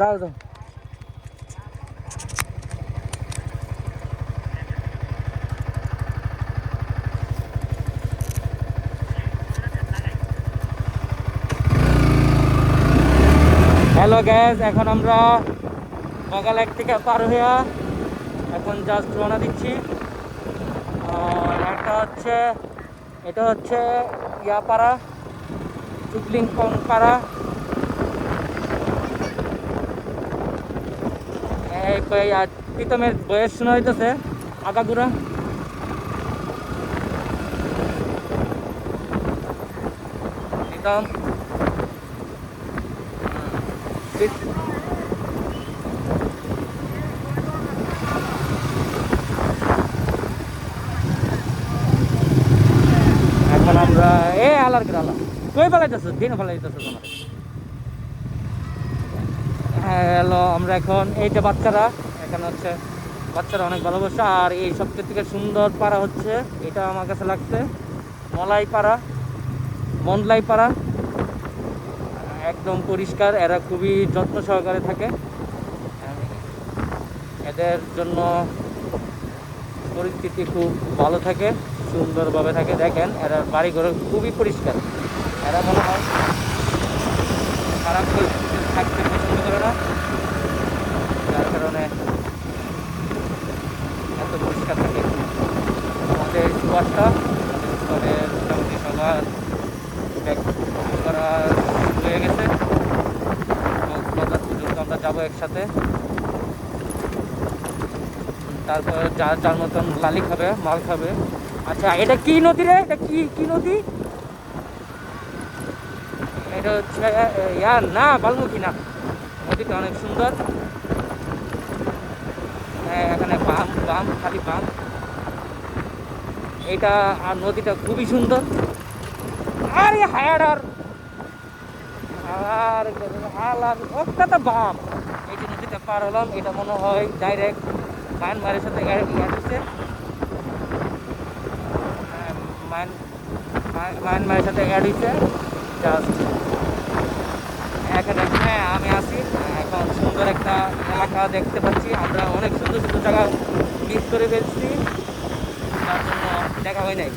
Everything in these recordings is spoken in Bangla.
যাও যাও। হ্যালো গ্যাস, এখন আমরা বগাল এক থেকে পার হইয়া এখন জাস্ট রওনা দিচ্ছি। এটা হচ্ছে ইয়াপাড়া, চুকলিংকং পাড়া। প্রীতমের বয়স শোনা হইতেছে আগাগুড়া। প্রীতম এখন আমরা আলার গেলাম। কই ফেলাইতেছ? দিন ফেলাইতেছ তোমার। হ্যালো, আমরা এখন এই যে বাচ্চারা, এখানে হচ্ছে বাচ্চারা অনেক ভালোবাসে। আর এই সবচেয়ে থেকে সুন্দর পাড়া হচ্ছে এটা আমার কাছে লাগছে মলাই পাড়া, মন্ডলাই পাড়া। একদম পরিষ্কার, এরা খুবই যত্ন সহকারে থাকে। এদের জন্য পরিস্থিতি খুব ভালো থাকে, সুন্দরভাবে থাকে। দেখেন এরা বাড়ি ঘর খুবই পরিষ্কার। এরা মনে হয় খারাপ পরিস্থিতিতে থাকতে পছন্দ করে না, যার কারণে এত পরিষ্কার থাকে। আমাদের সুবাসটা মোটামুটি সবার ব্যাক করা হয়ে গেছে। কক্সবাজার পর্যন্ত আমরা যাবো একসাথে। তারপর যার মতন লালি খাবে, মাল খাবে। আচ্ছা, এটা কি নদী রে? এটা কি নদী? এটা হচ্ছে না, বালমুখী না। নদীটা অনেক সুন্দর। এখানে বাম খালি বাম। এটা আর নদীটা খুবই সুন্দর। আরে হায়ার আর ওটা তো বাম। এই যে নদীটা পার হলাম, এটা মনে হয় ডাইরেক্ট মায়ানমারের সাথে হচ্ছে। মায়ানমারের সাথে অ্যাড হয়েছে। জাস্ট এখানে আমি আছি এখন। সুন্দর একটা এলাকা দেখতে পাচ্ছি। আমরা অনেক সুন্দর সুন্দর জায়গা মিস করে ফেলছি, তার জন্য দেখা হয় নাই।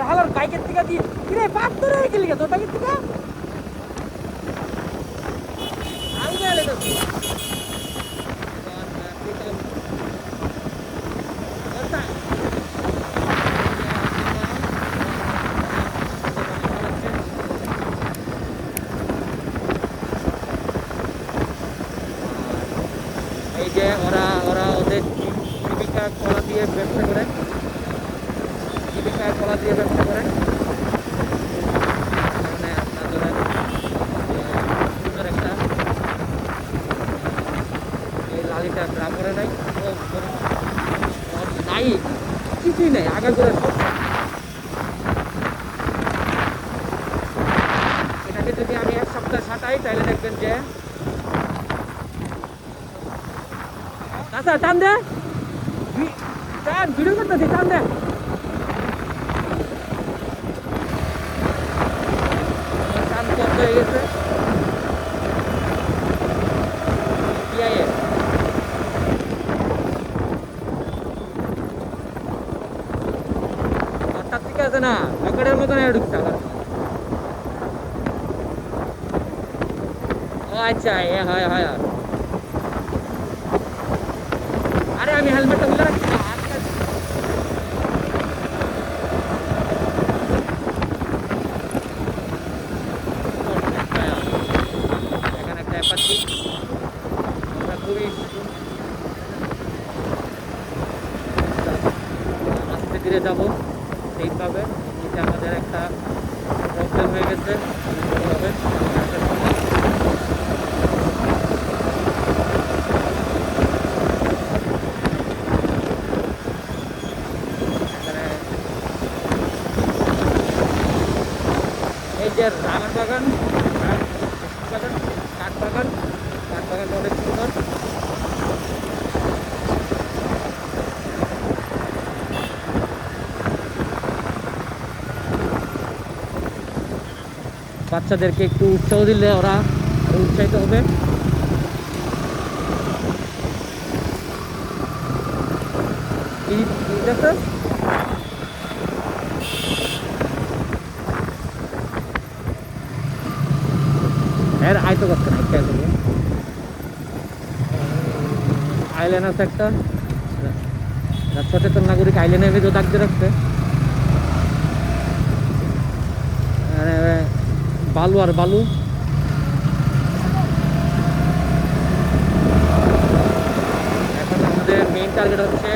হালার বাইকের থেকে দিয়ে কিরে পাপ ধরে গেলি তোর বাইকের থেকে এই যে ওরা ওদের জীবিকা কলা দিয়ে ব্যবসা করে। মানে আপনার ধরেন সুন্দর একটা এই লালিটা গ্রামরে নাই, নাই কিছুই নেই আগা করে সব। এটাকে যদি আমি এক সপ্তাহ ছাটাই তাহলে দেখবেন যে আচ্ছা টান দে, ভিডিও করতেছি, টান দে। টান কত হয়ে গেছে অর্থাৎ ঠিক আছে না, রকেটের মতন ঢুকছে আবার। ও আচ্ছা, হয় আরে আমি হেলমেটটা খুলে রাখছি। এখানে একটা অ্যাপাচি, আমরা খুবই আস্তে ধীরে যাবো সেইভাবে। এটা আমাদের একটা প্রবলেম হয়ে গেছে। এই যে রামের বাগান, কাঠবাগান অনেক সুন্দর। বাচ্চাদেরকে একটু উৎসাহ দিলে ওরা আরো উৎসাহিত হবে। আয়তো করতে আইল্যান্ড আছে একটা, সচেতন নাগরিক আইল্যান্ডের ভিতরে ডাকতে রাখছে। বালু আর বালু। এখন আমাদের মেইন টার্গেট হচ্ছে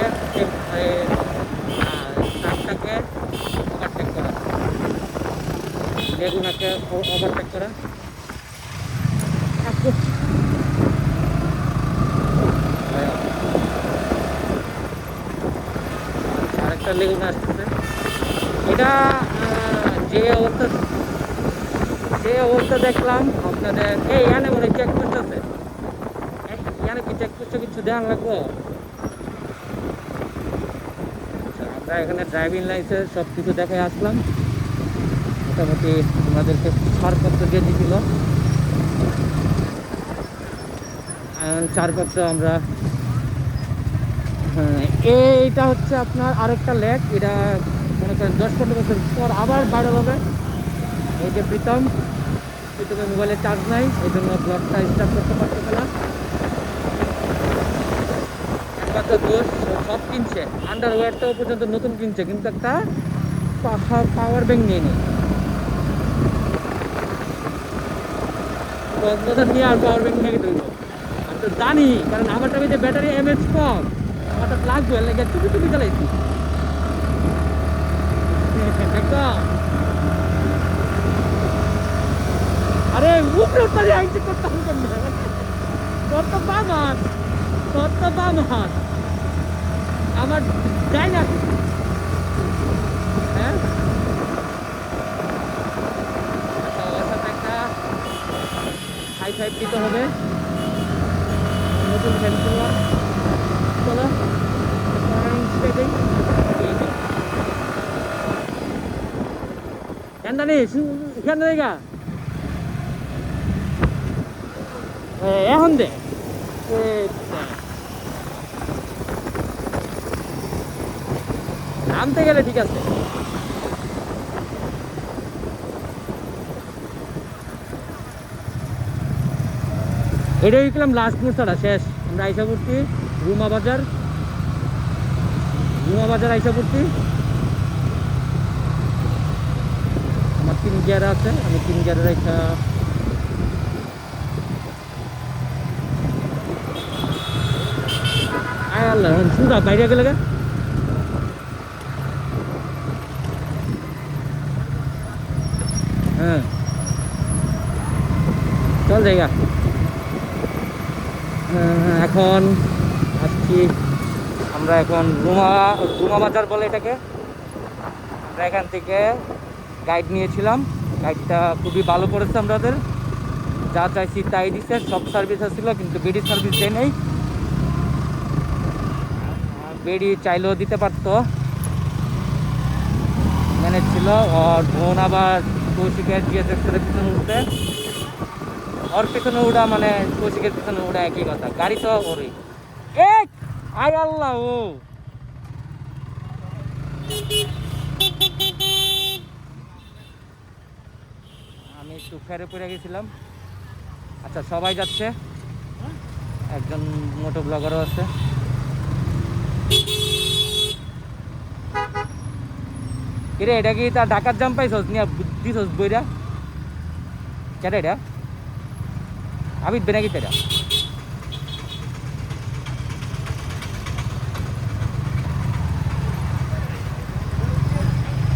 ট্রাকটাকে ওভারটেক করা, বেগুনাকে ওভারটেক করা। আরেকটা লেগুন আসতেছে। এটা যে অবস্থা দেখলাম আপনাদের এখানে মনে হয় চেকপোস্ট আছে, এখানে কি চেকপোস্টে কিছু ধ্যান রাখবো। আমরা এখানে ড্রাইভিং লাইসেন্স সব কিছু দেখে আসলাম, মোটামুটি আমাদেরকে ছাড়পত্র দিয়ে দিয়েছিল। ছাড়পত্র আমরা, এইটা হচ্ছে আপনার আরেকটা লেক, এটা মনে করেন 10-15 বছর পর আবার বাইরে হবে। এই যে প্রীতমের মোবাইলে চার্জ নাই, এই জন্য ব্লগটা স্টার্ট করতে পারতেছে না। একমাত্র দোষ সব কিনছে, আন্ডারওয়্যারটাও পর্যন্ত নতুন কিনছে, কিন্তু একটা পাওয়ার ব্যাংক নিয়ে নেই। কক্সবাজার নিয়ে আর পাওয়ার ব্যাংক নিয়ে দেবো আমি তো জানি, কারণ আমারটা যে ব্যাটারি এমএচ কম, আমারটা লাগবে লেগে চুপি চুপি চালাইছি। আরে উপরে আইতে করতাম কত বামান, কত বামান আমার যাই না। হ্যাঁ একটা হাই ফাইভ দিতে হবে, নতুন ফ্যান করলাম। চলো এখন দে নামতে গেলে ঠিক আছে। এটা দেখলাম লাস্ট মোড়টা শেষ, আমরা আইসা পড়ছি রুমা বাজার আইসা পড়ছি। আমার 3 গিয়ার আছে, আমি 3 গিয়ারের একটা আল্লাহ সুন্দর বাইরে গেলে হ্যাঁ চল জায়গা। এখন আসছি আমরা, এখন রুমা বাজার বলে এটাকে। আমরা এখান থেকে গাইড নিয়েছিলাম, গাইডটা খুবই ভালো করেছে, আমাদের যা চাইছি তাই দিচ্ছে। সব সার্ভিস আসছিল, কিন্তু বেডি সার্ভিস দেয় নেই। বেডি চাইলেও দিতে পারতো, ম্যানেজ ছিল। আর বোন আবার কৌশিকের জিএসএক্সের পিছনে উঠতে, ওর পিছনে উঠা মানে কৌশিকের পিছনে উঠা একই কথা, গাড়ি তো ওরই। আয় আল্লাহ, ও আমি একটু ফেরে পড়ে গেছিলাম। আচ্ছা সবাই যাচ্ছে, একজন মোটো ব্লগারও আছে। কিরে এটা কি তা ঢাকার জাম পাইছস নিয়ে দিছস বইরা? কেটা এটা আবিদ বেনাকি এটা?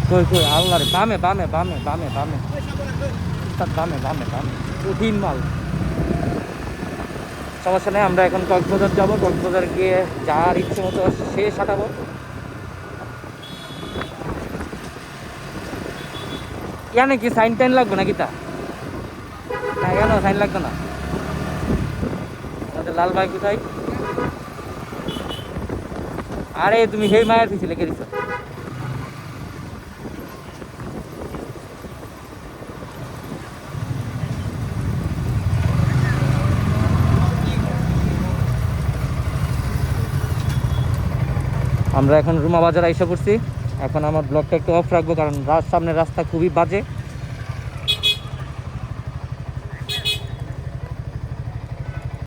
কই কই আল্লাহ রে, বামে বামে বামে বামে বামে বামে বামে বামে কঠিন মাল। সমস্যা নেই, আমরা এখন কক্সবাজার যাবো। কক্সবাজার গিয়ে যার ইচ্ছে মতো সে সাঁটাবো। ইয়ানে কি সাইন টাইন লাগবে নাকি? তা না কেন সাইন লাগবে না? আমাদের লাল ভাই কোথায়? আরে তুমি সেই মায়ের পিছিয়ে লেগে দিচ্ছ। আমরা এখন রুমা বাজার আইসা পড়ছি। এখন আমার ব্লগটা একটু অফ রাখবো, কারণ সামনের রাস্তা খুবই বাজে।